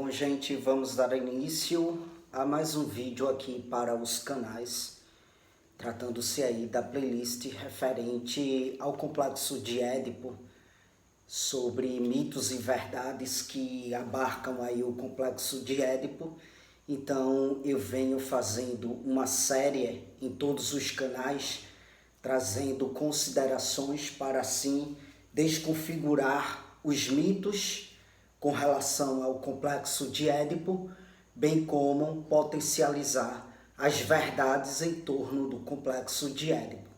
Bom, gente, vamos dar início a mais um vídeo aqui para os canais, tratando-se aí da playlist referente ao complexo de Édipo, sobre mitos e verdades que abarcam aí o complexo de Édipo. Então eu venho fazendo uma série em todos os canais, trazendo considerações para assim desconfigurar os mitos com relação ao complexo de Édipo, bem como potencializar as verdades em torno do complexo de Édipo.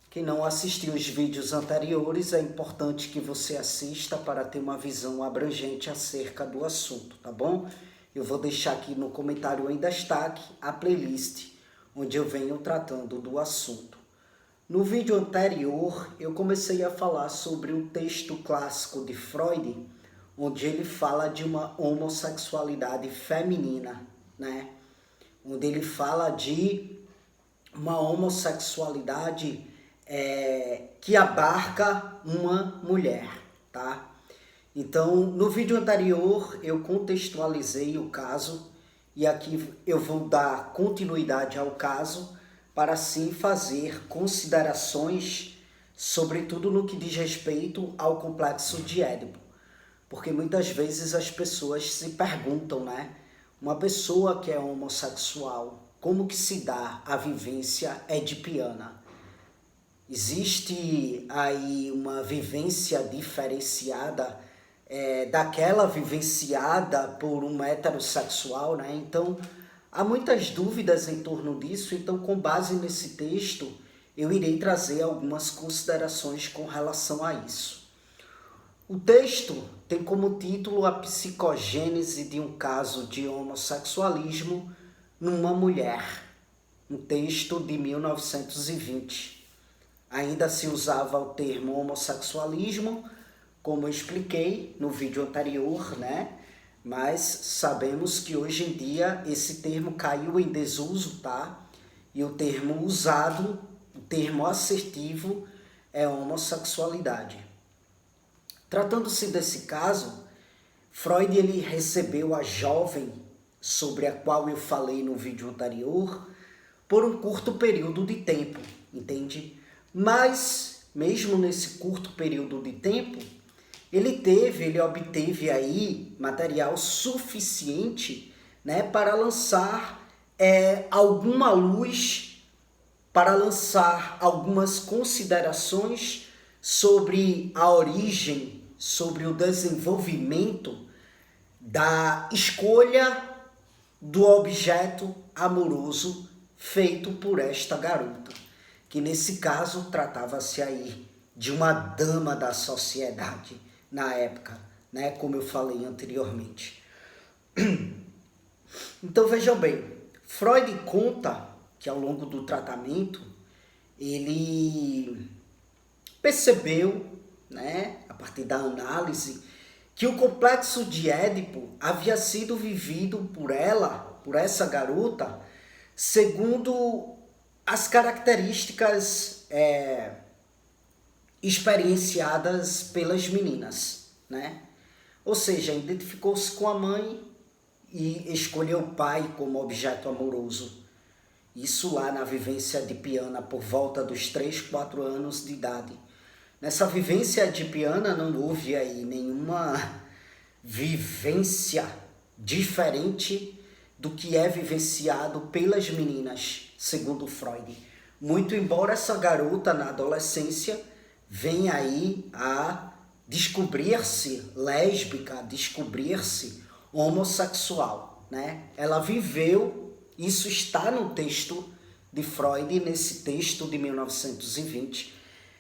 Quem não assistiu os vídeos anteriores, é importante que você assista para ter uma visão abrangente acerca do assunto, tá bom? Eu vou deixar aqui no comentário em destaque a playlist onde eu venho tratando do assunto. No vídeo anterior, eu comecei a falar sobre um texto clássico de Freud, onde ele fala de uma homossexualidade feminina, né? Onde ele fala de uma homossexualidade que abarca uma mulher, tá? Então, no vídeo anterior, eu contextualizei o caso e aqui eu vou dar continuidade ao caso para assim fazer considerações, sobretudo no que diz respeito ao complexo de Édipo. Porque muitas vezes as pessoas se perguntam, né? Uma pessoa que é homossexual, como que se dá a vivência edipiana? Existe aí uma vivência diferenciada daquela vivenciada por um heterossexual, né? Então, há muitas dúvidas em torno disso, então com base nesse texto, eu irei trazer algumas considerações com relação a isso. O texto tem como título a psicogênese de um caso de homossexualismo numa mulher, um texto de 1920. Ainda se usava o termo homossexualismo, como eu expliquei no vídeo anterior, né? Mas sabemos que hoje em dia esse termo caiu em desuso, tá? E o termo usado, o termo assertivo é homossexualidade. Tratando-se desse caso, Freud ele recebeu a jovem, sobre a qual eu falei no vídeo anterior, por um curto período de tempo, entende? Mas, mesmo nesse curto período de tempo, ele obteve aí material suficiente, né, para lançar alguma luz, para lançar algumas considerações sobre a origem, sobre o desenvolvimento da escolha do objeto amoroso feito por esta garota, que nesse caso tratava-se aí de uma dama da sociedade na época, né, como eu falei anteriormente. Então vejam bem, Freud conta que ao longo do tratamento ele percebeu, né, a partir da análise, que o complexo de Édipo havia sido vivido por ela, por essa garota, segundo as características experienciadas pelas meninas, né? Ou seja, identificou-se com a mãe e escolheu o pai como objeto amoroso. Isso lá na vivência edipiana, por volta dos 3, 4 anos de idade. Nessa vivência edipiana não houve aí nenhuma vivência diferente do que é vivenciado pelas meninas, segundo Freud. Muito embora essa garota na adolescência venha aí a descobrir-se lésbica, a descobrir-se homossexual, né? Ela viveu, isso está no texto de Freud, nesse texto de 1920,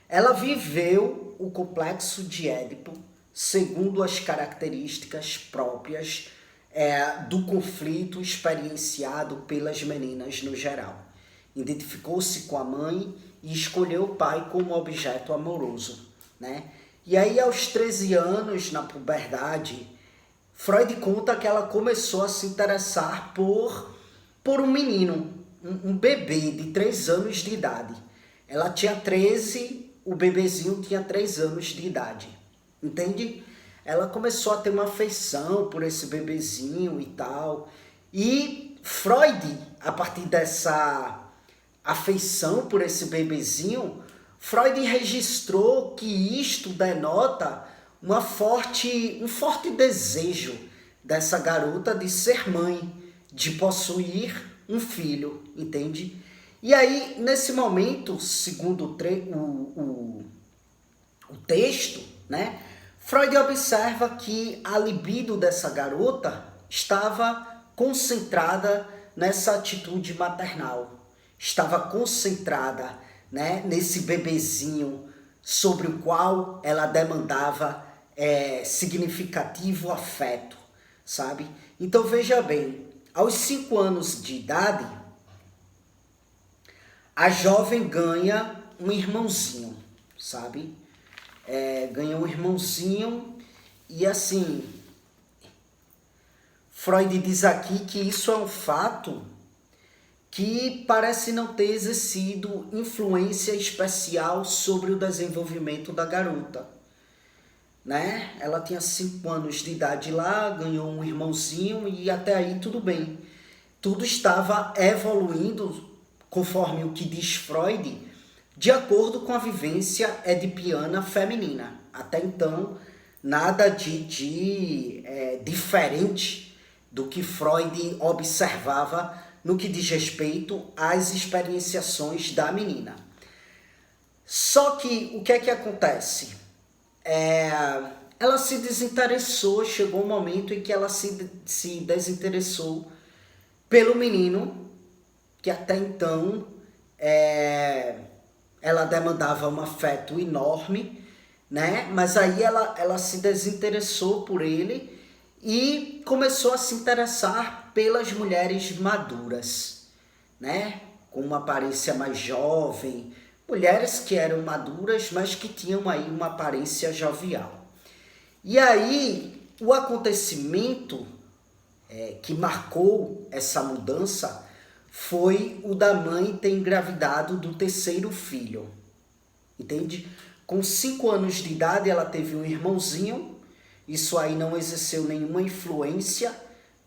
ela viveu o complexo de Édipo segundo as características próprias do conflito experienciado pelas meninas no geral. Identificou-se com a mãe e escolheu o pai como objeto amoroso, né? E aí aos 13 anos, na puberdade, Freud conta que ela começou a se interessar por um menino, um bebê de 3 anos de idade. Ela tinha 13, o bebezinho tinha 3 anos de idade, entende? ela começou a ter uma afeição por esse bebezinho e tal. E Freud, a partir dessa afeição por esse bebezinho, Freud registrou que isto denota um forte desejo dessa garota de ser mãe, de possuir um filho, entende? E aí, nesse momento, segundo o texto, né, Freud observa que a libido dessa garota estava concentrada nessa atitude maternal, estava concentrada, né, nesse bebezinho sobre o qual ela demandava significativo afeto, sabe? Então veja bem, aos 5 anos de idade, a jovem ganha um irmãozinho, sabe? Ganha um irmãozinho e assim, Freud diz aqui que isso é um fato que parece não ter exercido influência especial sobre o desenvolvimento da garota, né? Ela tinha 5 anos de idade lá, ganhou um irmãozinho e até aí tudo bem. Tudo estava evoluindo, conforme o que diz Freud, de acordo com a vivência edipiana feminina. Até então, nada de diferente do que Freud observava no que diz respeito às experienciações da menina. Só que o que é que acontece? Ela se desinteressou, chegou um momento em que ela se desinteressou pelo menino, que até então ela demandava um afeto enorme, né? Mas aí ela se desinteressou por ele e começou a se interessar pelas mulheres maduras, né? Com uma aparência mais jovem, mulheres que eram maduras, mas que tinham aí uma aparência jovial. E aí, o acontecimento que marcou essa mudança foi o da mãe ter engravidado do 3º filho, entende? Com 5 anos de idade ela teve um irmãozinho, isso aí não exerceu nenhuma influência,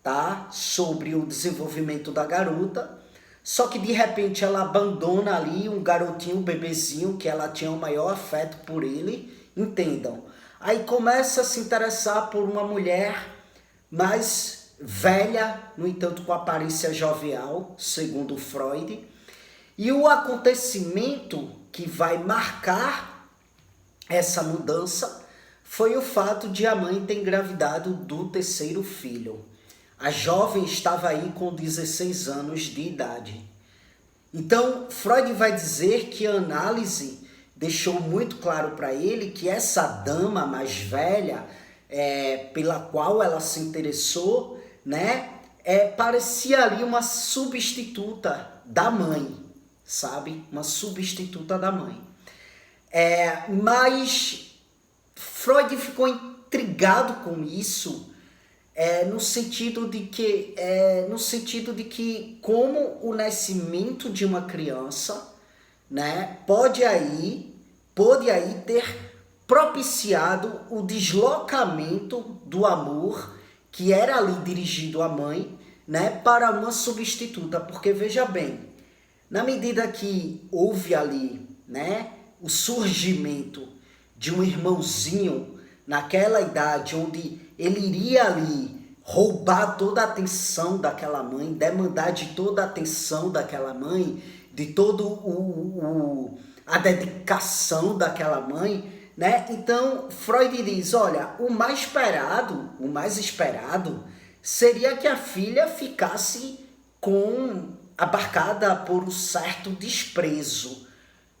tá? Sobre o desenvolvimento da garota, só que de repente ela abandona ali um garotinho, um bebezinho, que ela tinha o maior afeto por ele, entendam. Aí começa a se interessar por uma mulher mais velha, no entanto com aparência jovial, segundo Freud. E o acontecimento que vai marcar essa mudança foi o fato de a mãe ter engravidado do 3º filho. A jovem estava aí com 16 anos de idade. Então, Freud vai dizer que a análise deixou muito claro para ele que essa dama mais velha, pela qual ela se interessou, né, parecia ali uma substituta da mãe, sabe? Uma substituta da mãe. Mas Freud ficou intrigado com isso, no sentido de que como o nascimento de uma criança, né, pode aí ter propiciado o deslocamento do amor que era ali dirigido à mãe, né, para uma substituta. Porque veja bem, na medida que houve ali, né, o surgimento de um irmãozinho naquela idade onde ele iria ali roubar toda a atenção daquela mãe, demandar de toda a atenção daquela mãe, de todo a dedicação daquela mãe, né? Então Freud diz, olha, o mais esperado seria que a filha ficasse abarcada por um certo desprezo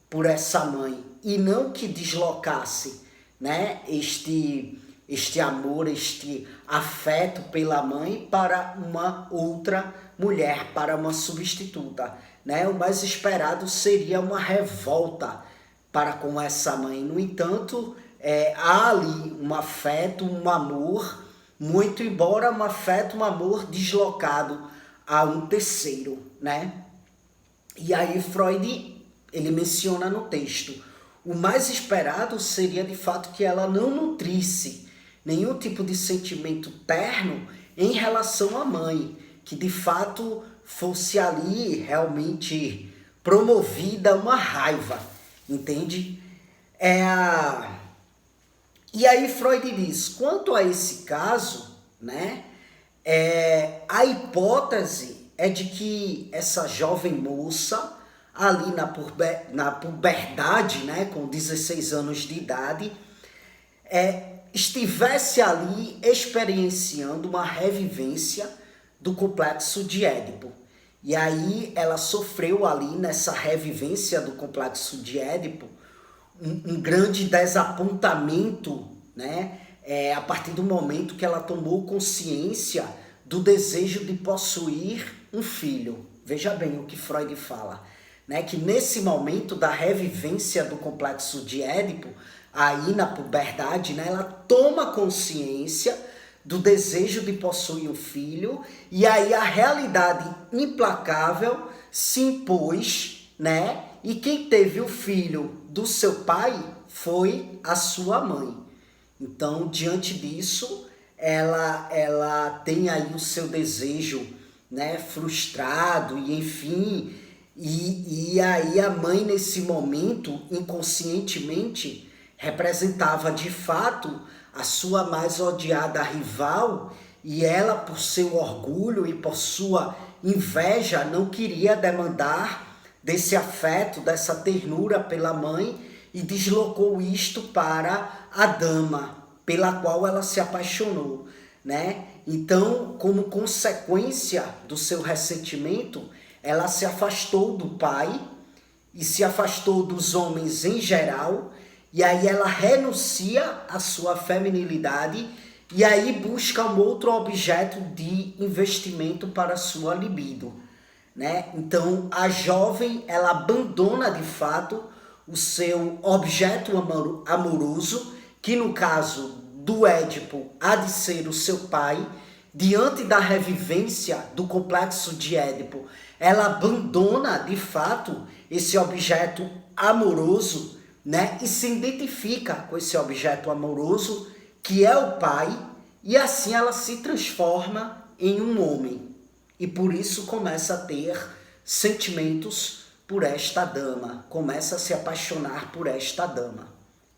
por essa mãe e não que deslocasse, né, este amor, este afeto pela mãe para uma outra mulher, para uma substituta, né? O mais esperado seria uma revolta para com essa mãe. No entanto, há ali um afeto, um amor, muito embora um afeto, um amor deslocado a um terceiro, né? E aí Freud, ele menciona no texto, o mais esperado seria de fato que ela não nutrisse nenhum tipo de sentimento terno em relação à mãe, que de fato fosse ali realmente promovida uma raiva, entende? E aí Freud diz, quanto a esse caso, né, a hipótese é de que essa jovem moça, ali na puberdade, né, com 16 anos de idade, estivesse ali experienciando uma revivência do complexo de Édipo. E aí ela sofreu ali nessa revivência do complexo de Édipo um grande desapontamento, né? A partir do momento que ela tomou consciência do desejo de possuir um filho. Veja bem o que Freud fala, né? Que nesse momento da revivência do complexo de Édipo, aí na puberdade, né? Ela toma consciência do desejo de possuir um filho, e aí a realidade implacável se impôs, né? E quem teve o filho do seu pai foi a sua mãe. Então, diante disso, ela tem aí o seu desejo, né, frustrado, e enfim, e aí a mãe nesse momento, inconscientemente, representava de fato a sua mais odiada rival, e ela, por seu orgulho e por sua inveja, não queria demandar desse afeto, dessa ternura pela mãe, e deslocou isto para a dama, pela qual ela se apaixonou, né? Então, como consequência do seu ressentimento, ela se afastou do pai e se afastou dos homens em geral, e aí ela renuncia à sua feminilidade e aí busca um outro objeto de investimento para a sua libido, né? Então a jovem, ela abandona de fato o seu objeto amoroso, que no caso do Édipo há de ser o seu pai. Diante da revivência do complexo de Édipo, ela abandona de fato esse objeto amoroso, né? E se identifica com esse objeto amoroso que é o pai, e assim ela se transforma em um homem. E por isso começa a ter sentimentos por esta dama, começa a se apaixonar por esta dama.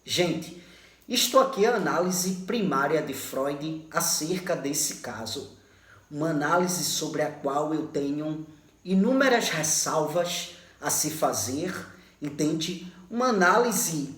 Gente, isto aqui é a análise primária de Freud acerca desse caso. Uma análise sobre a qual eu tenho inúmeras ressalvas a se fazer, entende? Uma análise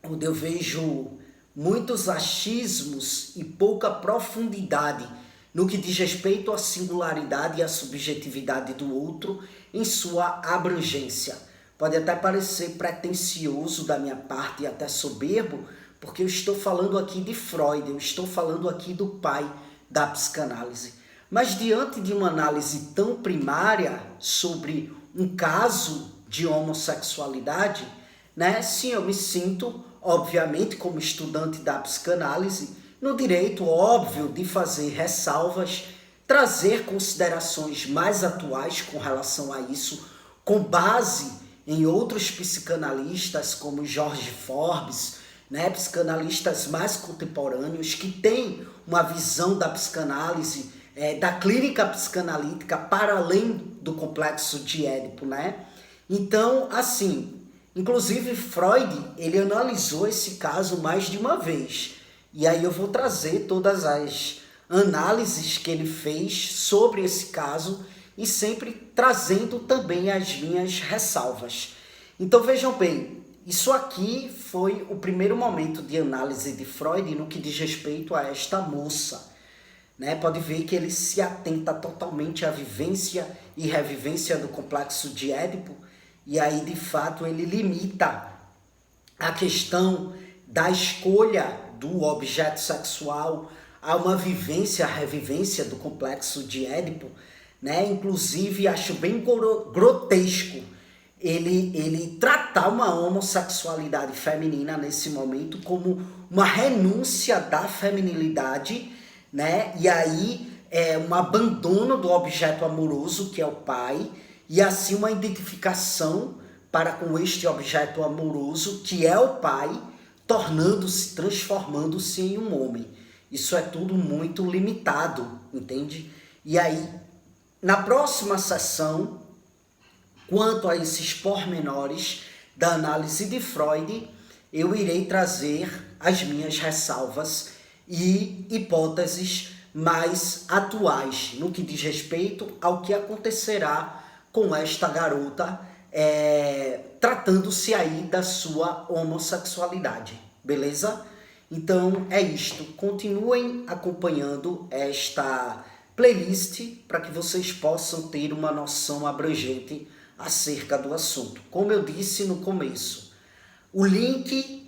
onde eu vejo muitos achismos e pouca profundidade no que diz respeito à singularidade e à subjetividade do outro em sua abrangência. Pode até parecer pretensioso da minha parte e até soberbo, porque eu estou falando aqui de Freud, eu estou falando aqui do pai da psicanálise. Mas diante de uma análise tão primária sobre um caso de homossexualidade, né, sim, eu me sinto, obviamente, como estudante da psicanálise, no direito óbvio de fazer ressalvas, trazer considerações mais atuais com relação a isso, com base em outros psicanalistas como Jorge Forbes, né, psicanalistas mais contemporâneos que têm uma visão da psicanálise, da clínica psicanalítica para além do complexo de Édipo, né? Então, assim, inclusive Freud, ele analisou esse caso mais de uma vez. E aí eu vou trazer todas as análises que ele fez sobre esse caso e sempre trazendo também as minhas ressalvas. Então vejam bem, isso aqui foi o primeiro momento de análise de Freud no que diz respeito a esta moça, né? Pode ver que ele se atenta totalmente à vivência e revivência do complexo de Édipo, e aí de fato ele limita a questão da escolha do objeto sexual a uma vivência, a revivência do complexo de Édipo, né? Inclusive acho bem grotesco ele tratar uma homossexualidade feminina nesse momento como uma renúncia da feminilidade, né? E aí um abandono do objeto amoroso que é o pai, e assim uma identificação para com este objeto amoroso que é o pai, tornando-se, transformando-se em um homem. Isso é tudo muito limitado, entende? E aí, na próxima sessão, quanto a esses pormenores da análise de Freud, eu irei trazer as minhas ressalvas e hipóteses mais atuais no que diz respeito ao que acontecerá com esta garota, tratando-se aí da sua homossexualidade, beleza? Então é isto, continuem acompanhando esta playlist para que vocês possam ter uma noção abrangente acerca do assunto. Como eu disse no começo, o link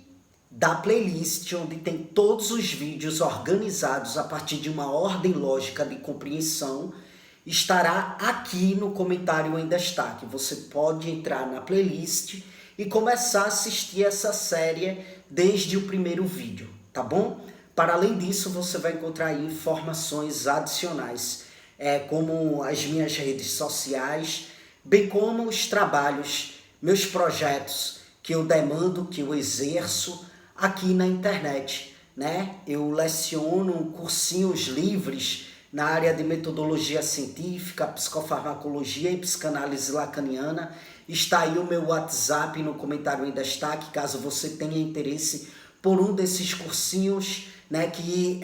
da playlist, onde tem todos os vídeos organizados a partir de uma ordem lógica de compreensão, estará aqui no comentário em destaque. Você pode entrar na playlist e começar a assistir essa série desde o primeiro vídeo, tá bom? Para além disso, você vai encontrar aí informações adicionais, como as minhas redes sociais, bem como os trabalhos, meus projetos que eu demando, que eu exerço aqui na internet, né? Eu leciono cursinhos livres na área de metodologia científica, psicofarmacologia e psicanálise lacaniana. Está aí o meu WhatsApp no comentário em destaque, caso você tenha interesse por um desses cursinhos, né, que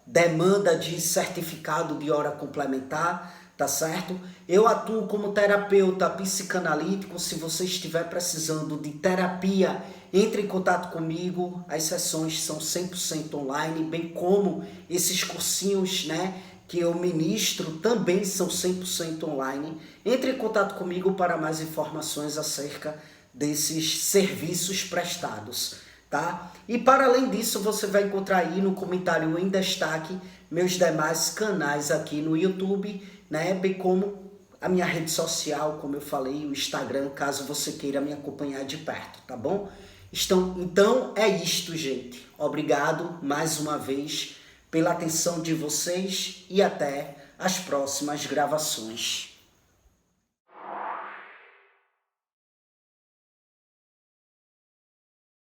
demanda de certificado de hora complementar, tá certo? Eu atuo como terapeuta psicanalítico. Se você estiver precisando de terapia, entre em contato comigo. As sessões são 100% online, bem como esses cursinhos, né, que eu ministro também são 100% online. Entre em contato comigo para mais informações acerca desses serviços prestados, tá? E para além disso, você vai encontrar aí no comentário em destaque meus demais canais aqui no YouTube, né? Bem como a minha rede social, como eu falei, o Instagram, caso você queira me acompanhar de perto, tá bom? Então é isto, gente. Obrigado mais uma vez pela atenção de vocês e até as próximas gravações.